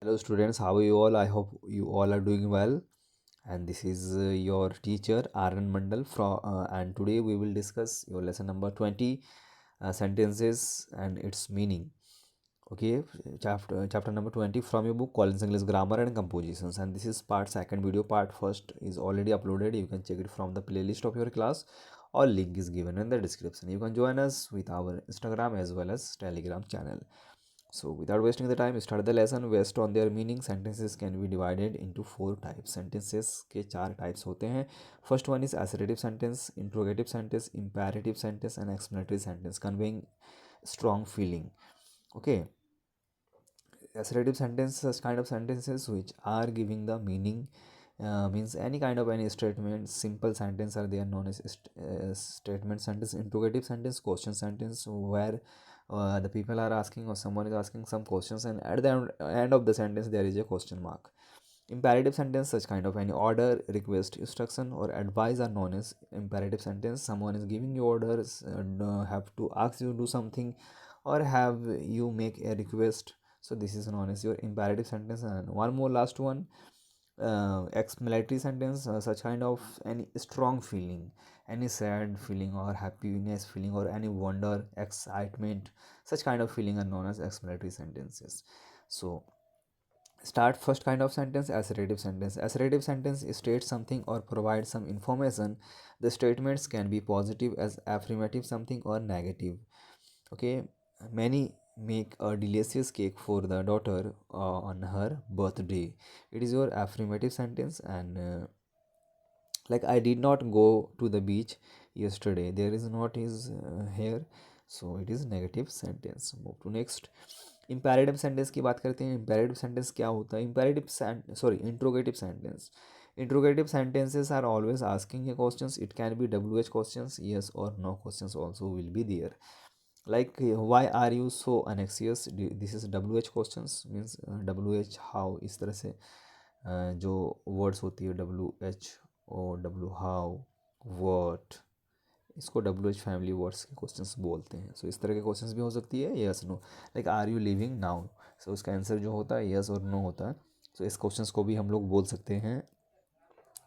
Hello students, how are you all? I hope you all are doing well. And this is your teacher Aryan Mandal and today we will discuss your lesson number 20, sentences and its meaning. Okay, chapter number 20 from your book Collins English Grammar and Compositions, and this is part second. Video part first is already uploaded. You can check it from the playlist of your class, or link is given in the description. You can join us with our Instagram as well as Telegram channel. So without wasting the time, start the lesson. Based on their meaning, sentences can be divided into four types. Sentences के चार types होते हैं. First one is assertive sentence, interrogative sentence, imperative sentence and explanatory sentence conveying strong feeling. Okay, assertive sentence, such kind of sentences which are giving the meaning, means any kind of any statement. Simple sentence are they are known as statement sentence. Interrogative sentence, question sentence, where the people are asking or someone is asking some questions, and at the end of the sentence there is a question mark. Imperative sentence, such kind of any order, request, instruction or advice are known as imperative sentence. Someone is giving you orders and have to ask you to do something or have you make a request, so this is known as your imperative sentence. And one more last one, explanatory sentence, such kind of any strong feeling, any sad feeling or happiness feeling or any wonder, excitement, such kind of feeling are known as explanatory sentences. So start first kind of sentence, assertive sentence. Assertive sentence states something or provides some information. The statements can be positive as affirmative something or negative. Okay, many make a delicious cake for the daughter on her birthday. It is your affirmative sentence. And like, I did not go to the beach yesterday. There is not is here, so it is negative sentence. Move to next. imperative sentence की बात करते हैं. imperative sentence क्या होता है? interrogative sentence. Interrogative sentences are always asking a questions. It can be WH questions, yes or no questions also will be there. Like, why are you so anxious? This is WH questions, means WH how, इस तरह से जो words होती है WH और W how, what, इसको WH family words के questions बोलते हैं. सो इस तरह के क्वेश्चंस भी हो सकती है, yes no. Like, are you living now? So उसका आंसर जो होता है यस और नो होता है. सो इस क्वेश्चंस को भी हम लोग बोल सकते हैं.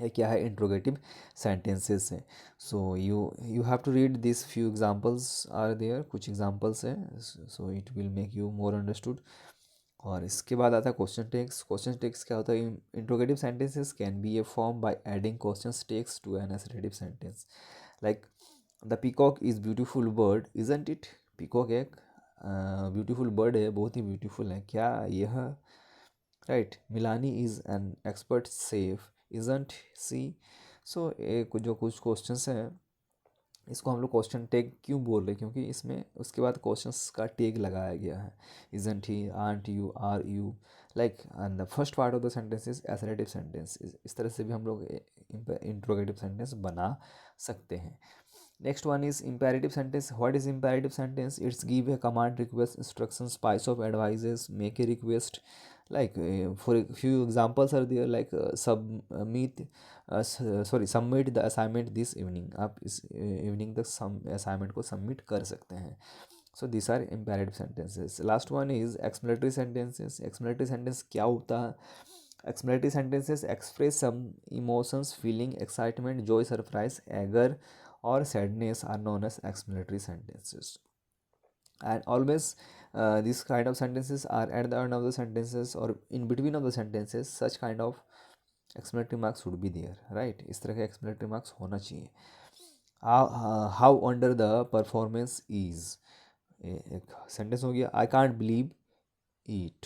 ये क्या है? इंट्रोगेटिव सेंटेंसेस है. So you have to read this few examples are there. कुछ एग्जांपल्स हैं, so it will make you more understood. और इसके बाद आता है क्वेश्चन टेक्स. क्वेश्चन टेक्स क्या होता है? Interrogative sentences can be a form by adding question tags to an assertive sentence. Like, the peacock is beautiful bird, isn't it? Peacock एक beautiful bird है, बहुत ही ब्यूटीफुल है क्या यह? Right. Milani is an expert chef, isn't she? So एक जो कुछ क्वेश्चंस हैं, इसको हम लोग क्वेश्चन टैग क्यों बोल रहे हैं? क्योंकि इसमें उसके बाद क्वेश्चंस का टैग लगाया गया है. Isn't he, aren't you, are you, like. And the first part of the sentence is assertive sentence. इस तरह से भी हम लोग इंट्रोगेटिव सेंटेंस बना सकते हैं. Next one is imperative sentence. What is imperative sentence? It's give a command, request, instructions, spice of advices, make a request. Like, for a few examples are there, like submit the assignment this evening. आप इस evening तक assignment को submit कर सकते हैं. So this are imperative sentences. Last one is explanatory sentences. explanatory sentence क्या होता है? explanatory sentences express some emotions, feeling, excitement, joy, surprise, anger or sadness are known as explanatory sentences. And always these kind of sentences are at the end of the sentences or in between of the sentences. Such kind of explanatory marks should be there, right? इस तरह के explanatory marks होना चाहिए. how under the performance is, एक sentence हो गया. I can't believe it,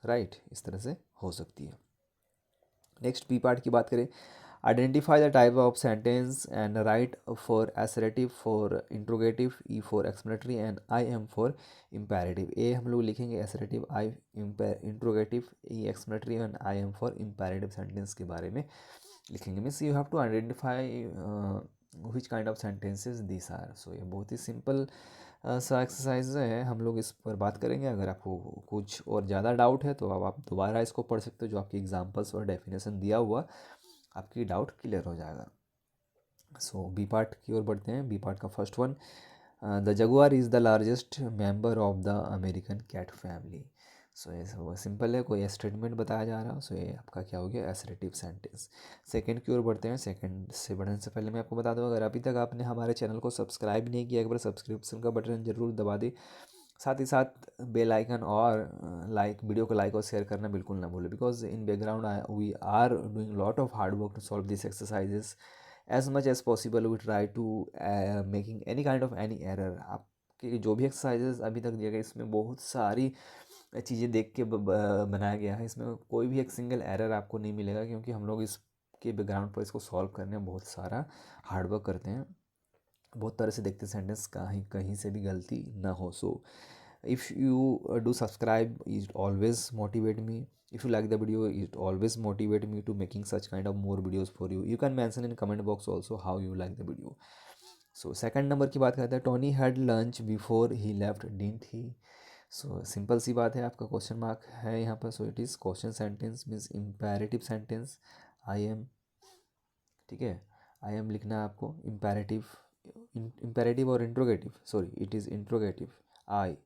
right? इस तरह से हो सकती है. नेक्स्ट बी पार्ट की बात करें. Identify the type of sentence and write for assertive, for interrogative, E for explanatory and I M for imperative. A हम लोग लिखेंगे assertive, I interrogative, E explanatory and I M for imperative sentence के बारे में लिखेंगे. Means you have to identify which kind of sentences this are. So ये बहुत ही simple सा एक्सरसाइज है, हम लोग इस पर बात करेंगे. अगर आपको कुछ और ज़्यादा डाउट है तो अब आप दोबारा इसको पढ़ सकते हो. जो आपकी एग्जांपल्स और डेफिनेशन दिया हुआ, आपकी डाउट क्लियर हो जाएगा. सो बी पार्ट की ओर बढ़ते हैं. बी पार्ट का first one, the jaguar is the largest member of the American cat family. So ये सिंपल है, कोई स्टेटमेंट बताया जा रहा हो, सो ये आपका क्या हो गया, असर्टिव सेंटेंस। सेकंड की ओर बढ़ते हैं। सेकंड से बढ़ने से पहले मैं आपको बता दूं, अगर अभी तक आपने हमारे चैनल को सब्सक्राइब नहीं किया, एक बार सब्सक्रिप्शन का बटन जरूर दबा दें। साथ ही साथ बेल आइकन और लाइक वीडियो को लाइक और शेयर करना बिल्कुल ना भूलें, because in background we are doing lot of hard work to solve this exercises as much as possible. We try to making any kind of any error. आपके जो भी exercises अभी तक दिए गए, इसमें बहुत सारी चीज़ें देख के बनाया गया है। इसमें कोई भी एक सिंगल एरर आपको नहीं मिलेगा, क्योंकि हम लोग इसके बैकग्राउंड पर इसको सॉल्व करने में बहुत सारा हार्डवर्क करते हैं, बहुत तरह से देखते हैं सेंटेंस, कहीं कहीं से भी गलती ना हो। सो if you do subscribe, it always motivate me. If you like the video, it always motivate me to making such kind of more videos for you. You can mention in comment box also how you like the video. So second number की बात करते हैं, Tony had lunch before he left didn't he. So simple सी बात है, आपका question mark है यहाँ पर। So it is question sentence means imperative sentence. I M, ठीक है, आई एम लिखना है आपको। इम्पेरेटिव, इम्पेरेटिव और interrogative, sorry it is interrogative. I,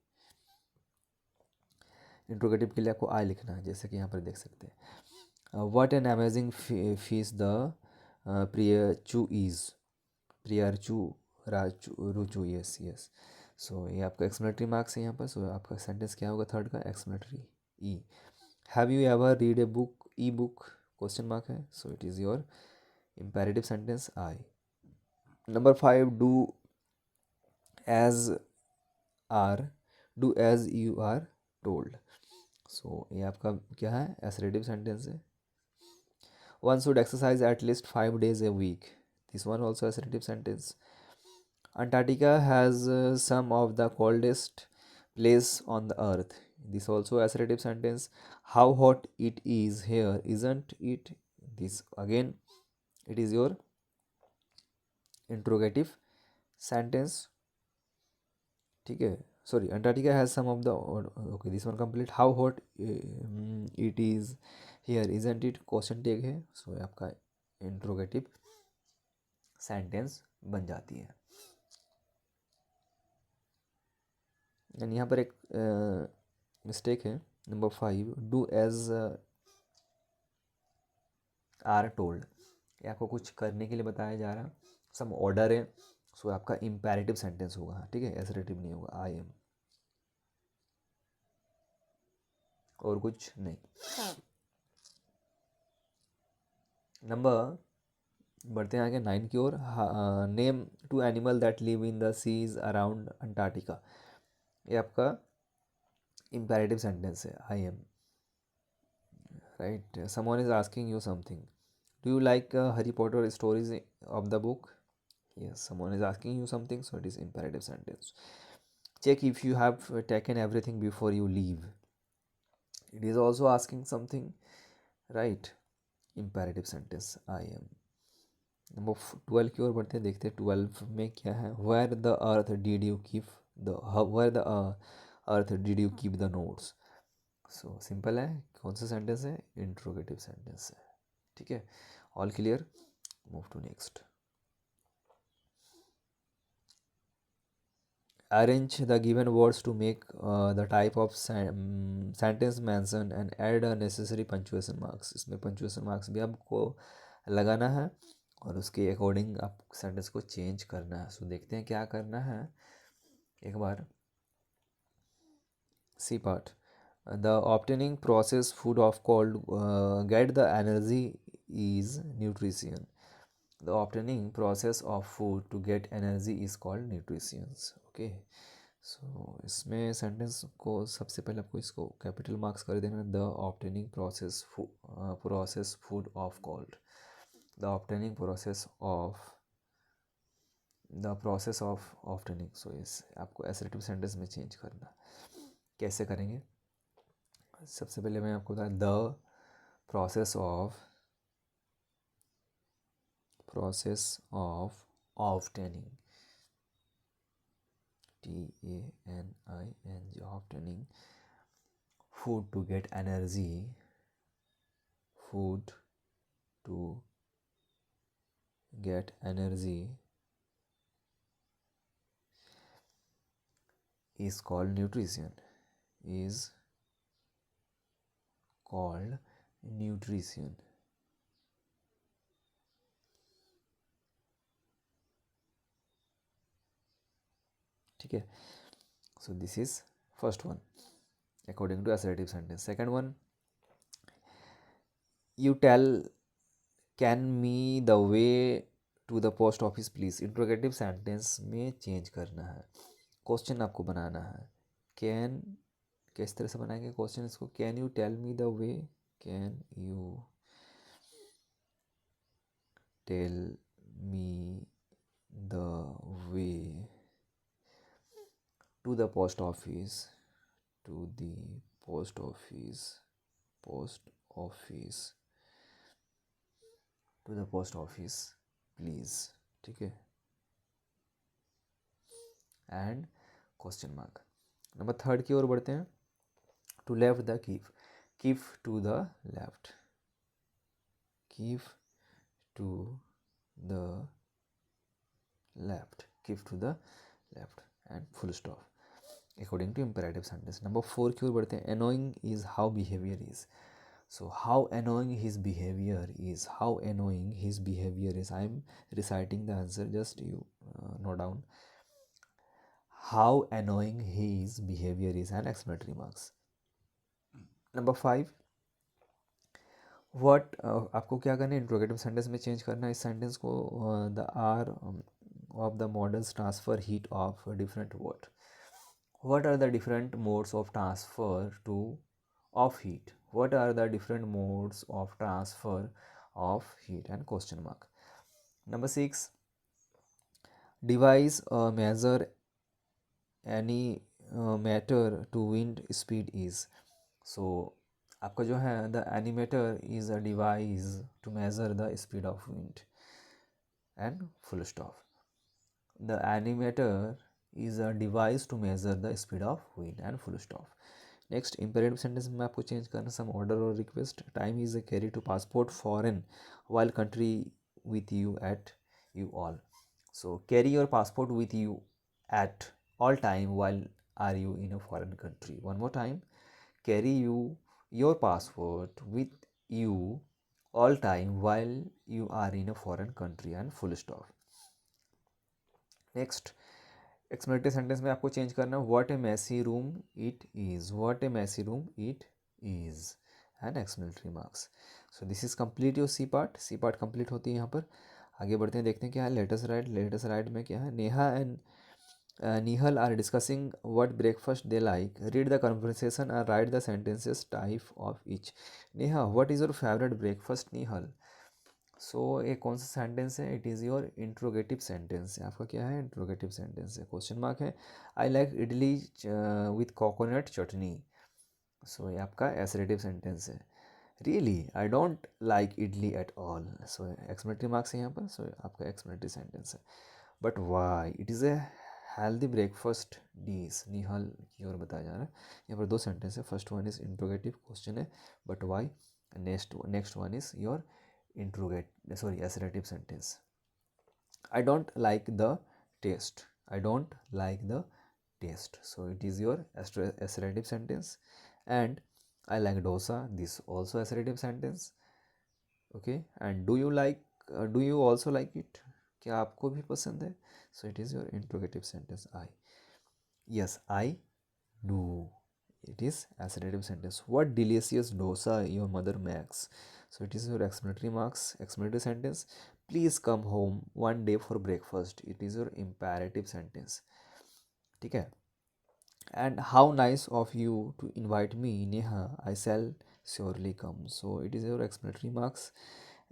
interrogative के लिए आपको आई लिखना है, जैसे कि यहाँ पर देख सकते हैं। What an amazing feast the प्रियचू इज़, प्रियरचू, राजू, रुचू, यस यस। सो ये आपका एक्सप्लेनेटरी मार्क्स है यहाँ पर। सो आपका सेंटेंस क्या होगा थर्ड का, explanatory E. Have you ever read a book, E book, question mark है। So it is your imperative sentence I. Number 5, do as are, do as you are told. So ये आपका क्या है, assertive sentence है। One should exercise at least 5 days a week, this one also assertive sentence. Antarctica has some of the coldest place on the earth, this also assertive sentence. How hot it is here, isn't it, this again it is your interrogative sentence, ठीक है। Sorry, Antarctica has some of the, okay this one complete. How hot it is here, isn't it, question tag है। So आपका interrogative sentence बन जाती है। And यहाँ पर एक मिस्टेक है, number 5, do as are told. ये आपको कुछ करने के लिए बताया जा रहा, सम ऑर्डर है। सो आपका इम्पेरेटिव सेंटेंस होगा, ठीक है, एसरेटिव नहीं होगा। आई एम, और कुछ नहीं। नंबर, बढ़ते हैं आगे 9 की ओर। Name 2 animal that live in the seas around Antarctica. ये आपका इम्पेरेटिव सेंटेंस है, I M, right. Someone is asking you something, do you like Harry Potter stories of the book, yes, someone is asking you something, so it is imperative sentence. Check if you have taken everything before you leave, it is also asking something, right, imperative sentence, I am। Number 12 की ओर बढ़ते हैं, देखते हैं 12 में क्या है। Where the earth did you keep the, where the earth did you keep the notes. So simple है, कौन सा सेंटेंस है, इंट्रोगेटिव सेंटेंस है, ठीक है। All clear, move to next. Arrange the given words to make the type of sentence mentioned and add a necessary punctuation marks। इसमें punctuation marks भी आपको लगाना है और उसके अकॉर्डिंग आप सेंटेंस को चेंज करना है। सो देखते हैं क्या करना है एक बार। C part, the obtaining process food of called get the energy is nutrition. The obtaining process of food to get energy is called nutrition, okay। सो इसमें सेंटेंस को सबसे पहले आपको इसको कैपिटल मार्क्स कर देना। The obtaining process food of called, the obtaining process of obtaining. So इस आपको एसरेटिव सेंटेंस में चेंज करना, कैसे करेंगे, सबसे पहले मैं आपको बताया, the process of obtaining, TANING, obtaining food to get energy, food to get energy is called nutrition, is called nutrition. ठीक है, so this is first one according to assertive sentence. Second one, you tell can me the way to the post office please. Interrogative sentence में change करना है, question आपको बनाना है. Can किस तरह से बनाएंगे क्वेश्चन इसको, can you tell me the way, can you tell me the way to the post office, to the post office, post office, to the post office please. ठीक है, and question mark. Number third की ओर बढ़ते हैं. To left the keep, keep to the left, keep to the left, keep to the left and full stop according to imperative sentence. Number four की ओर बढ़ते हैं. annoying is how behavior is. So how annoying his behavior is, how annoying his behavior is. I am reciting the answer, just you note down. How annoying his behavior is and explanatory marks. Number 5, what आपको क्या करना है, interrogative sentence में change करना है इस sentence को. The are of the models transfer heat of different what are the different modes of transfer to of heat, what are the different modes of transfer of heat and question mark. Number 6, devise a measure any matter to wind speed is. So आपका जो है the animator is a device to measure the speed of wind and full stop. The animator is a device to measure the speed of wind and full stop. Next imperative sentence में आपको change करना some order और request. Time is a carry to passport foreign while country with you at you all. So carry your passport with you at all time while are you in a foreign country. One more time, carry you your passport with you all time while you are in a foreign country and full stop. Next explanatory sentence में आपको change करना है what a messy room it is, what a messy room it is and explanatory marks. So this is complete your C part. C part complete होती है यहाँ पर. आगे बढ़ते हैं, देखते हैं क्या है. लेटेस्ट राइट, लेटेस्ट राइट में क्या है. Neha and Nihal are discussing what breakfast they like. Read the conversation and write the sentences type of each. Neha, what is your favourite breakfast Nihal. So ये कौन सा सेंटेंस है, it is your interrogative sentence है. आपका क्या है, इंट्रोगेटिव सेंटेंस है. क्वेश्चन मार्क है. I like idli with coconut chutney. So ये आपका एसरेटिव सेंटेंस है. Really I don't like idli at all. So explanatory marks है यहाँ पर. सो आपका एक्सप्लेनेटरी सेंटेंस है. But why it is a healthy breakfast dish, Nihal की ओर बताया जा रहा है. यहाँ पर दो सेंटेंस है. First one is interrogative question है but why. Next one is your assertive sentence. I don't like the taste, I don't like the taste. So it is your assertive sentence. And I like dosa, this also assertive sentence. Okay, and do you like, do you also like it, क्या आपको भी पसंद है. So it is your interrogative sentence. Yes, I do, it is assertive sentence. What delicious dosa your mother makes. So it is your explanatory marks, explanatory sentence. Please come home one day for breakfast. It is your imperative sentence. ठीक है. And how nice of you to invite me, Neha. I shall surely come. So it is your explanatory marks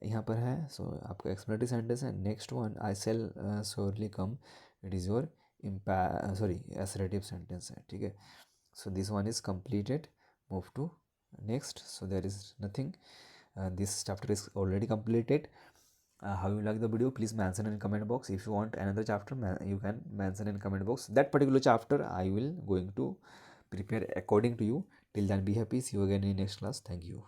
यहाँ पर है. So आपका explanatory sentence है. Next one, I shall surely come. It is your assertive sentence है. ठीक है. So this one is completed. Move to next. So there is nothing. This chapter is already completed. How you like the video, please mention in comment box. If you want another chapter, you can mention in comment box. That particular chapter I will going to prepare according to you. Till then, be happy. See you again in next class. Thank you.